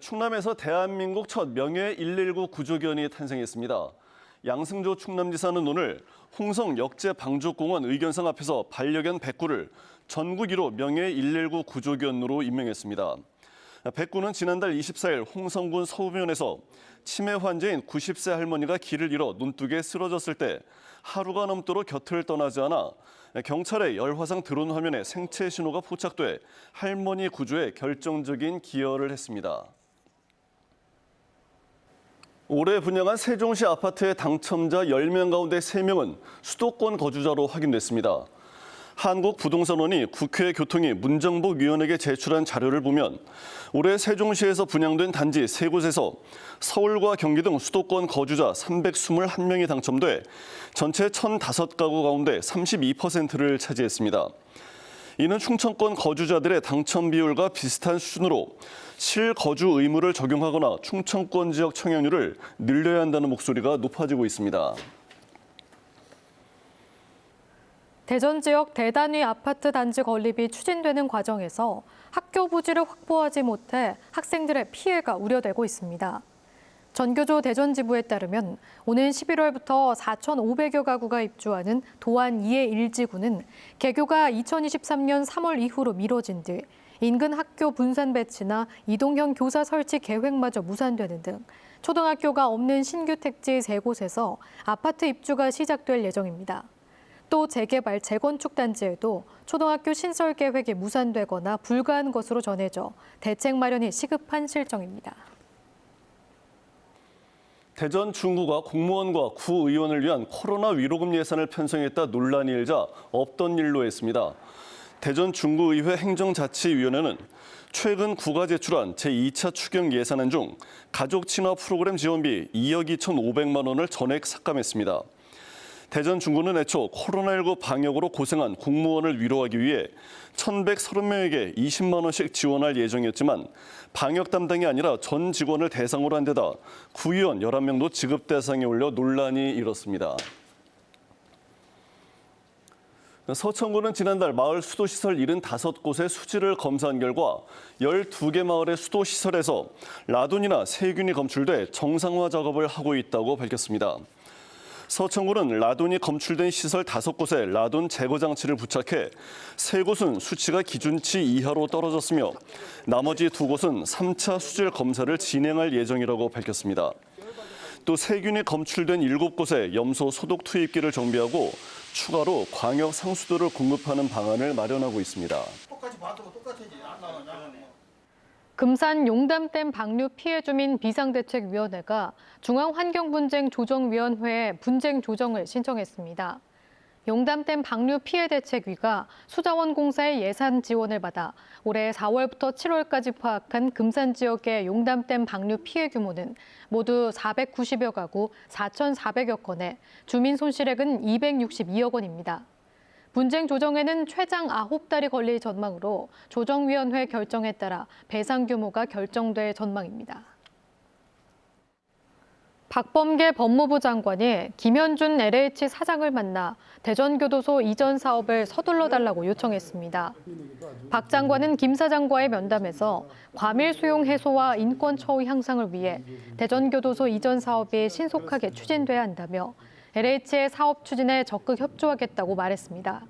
충남에서 대한민국 첫 명예 119 구조견이 탄생했습니다. 양승조 충남지사는 오늘 홍성 역제방족공원 의견상 앞에서 반려견 백구를 전국 1호 명예 119 구조견으로 임명했습니다. 백구는 지난달 24일 홍성군 서우면에서 치매 환자인 90세 할머니가 길을 잃어 눈두개 쓰러졌을 때 하루가 넘도록 곁을 떠나지 않아 경찰의 열화상 드론 화면에 생체 신호가 포착돼 할머니 구조에 결정적인 기여를 했습니다. 올해 분양한 세종시 아파트의 당첨자 10명 가운데 3명은 수도권 거주자로 확인됐습니다. 한국부동산원이 국회 교통위 문정복위원회에 제출한 자료를 보면 올해 세종시에서 분양된 단지 3곳에서 서울과 경기 등 수도권 거주자 321명이 당첨돼 전체 1,005가구 가운데 32%를 차지했습니다. 이는 충청권 거주자들의 당첨 비율과 비슷한 수준으로 실거주 의무를 적용하거나 충청권 지역 청약률을 늘려야 한다는 목소리가 높아지고 있습니다. 대전 지역 대단위 아파트 단지 건립이 추진되는 과정에서 학교 부지를 확보하지 못해 학생들의 피해가 우려되고 있습니다. 전교조 대전지부에 따르면 오는 11월부터 4,500여 가구가 입주하는 도안 2의 1지구는 개교가 2023년 3월 이후로 미뤄진 뒤 인근 학교 분산 배치나 이동형 교사 설치 계획마저 무산되는 등 초등학교가 없는 신규 택지 3곳에서 아파트 입주가 시작될 예정입니다. 또 재개발, 재건축 단지에도 초등학교 신설 계획이 무산되거나 불가한 것으로 전해져 대책 마련이 시급한 실정입니다. 대전 중구가 공무원과 구의원을 위한 코로나 위로금 예산을 편성했다 논란이 일자 없던 일로 했습니다. 대전 중구의회 행정자치위원회는 최근 구가 제출한 제2차 추경 예산안 중 가족 친화 프로그램 지원비 2억 2,500만 원을 전액 삭감했습니다. 대전 중구는 애초 코로나19 방역으로 고생한 공무원을 위로하기 위해 1,130명에게 20만 원씩 지원할 예정이었지만 방역 담당이 아니라 전 직원을 대상으로 한 데다 구의원 11명도 지급 대상에 올려 논란이 일었습니다. 서천구는 지난달 마을 수도시설 75곳의 수질을 검사한 결과 12개 마을의 수도시설에서 라돈이나 세균이 검출돼 정상화 작업을 하고 있다고 밝혔습니다. 서천구는 라돈이 검출된 시설 5곳에 라돈 제거 장치를 부착해 3곳은 수치가 기준치 이하로 떨어졌으며 나머지 2곳은 3차 수질 검사를 진행할 예정이라고 밝혔습니다. 또 세균이 검출된 7곳에 염소 소독 투입기를 정비하고 추가로 광역 상수도를 공급하는 방안을 마련하고 있습니다. 똑같이 봐도 똑같이 안 나오냐. 금산 용담댐 방류 피해 주민 비상대책위원회가 중앙환경분쟁조정위원회에 분쟁 조정을 신청했습니다. 용담댐 방류 피해 대책위가 수자원공사의 예산 지원을 받아 올해 4월부터 7월까지 파악한 금산 지역의 용담댐 방류 피해 규모는 모두 490여 가구 4,400여 건에 주민 손실액은 262억 원입니다. 분쟁 조정에는 최장 9달이 걸릴 전망으로 조정위원회 결정에 따라 배상 규모가 결정될 전망입니다. 박범계 법무부 장관이 김현준 LH 사장을 만나 대전교도소 이전 사업을 서둘러 달라고 요청했습니다. 박 장관은 김 사장과의 면담에서 과밀 수용 해소와 인권 처우 향상을 위해 대전교도소 이전 사업이 신속하게 추진돼야 한다며 LH의 사업 추진에 적극 협조하겠다고 말했습니다.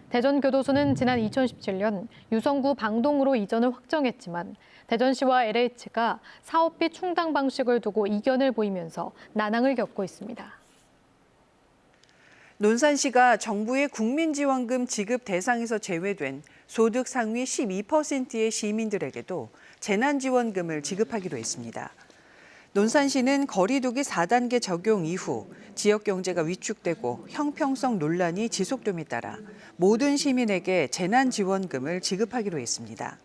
대전교도소는 지난 2017년 유성구 방동으로 이전을 확정했지만 대전시와 LH가 사업비 충당 방식을 두고 이견을 보이면서 난항을 겪고 있습니다. 논산시가 정부의 국민지원금 지급 대상에서 제외된 소득 상위 12%의 시민들에게도 재난지원금을 지급하기로 했습니다. 논산시는 거리두기 4단계 적용 이후 지역 경제가 위축되고 형평성 논란이 지속됨에 따라 모든 시민에게 재난지원금을 지급하기로 했습니다.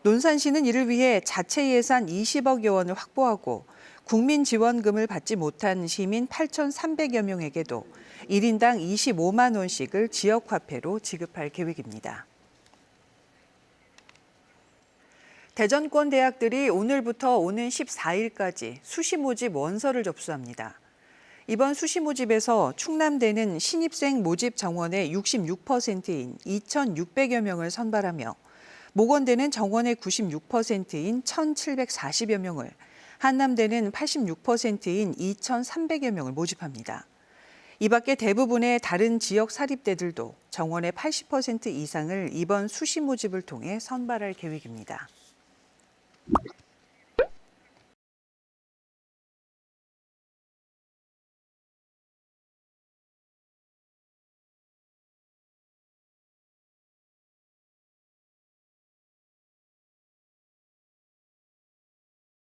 논산시는 이를 위해 자체 예산 20억여 원을 확보하고 국민지원금을 받지 못한 시민 8,300여 명에게도 1인당 25만 원씩을 지역화폐로 지급할 계획입니다. 대전권 대학들이 오늘부터 오는 14일까지 수시 모집 원서를 접수합니다. 이번 수시 모집에서 충남대는 신입생 모집 정원의 66%인 2,600여 명을 선발하며 모건대는 정원의 96%인 1,740여 명을, 한남대는 86%인 2,300여 명을 모집합니다. 이 밖에 대부분의 다른 지역 사립대들도 정원의 80% 이상을 이번 수시 모집을 통해 선발할 계획입니다.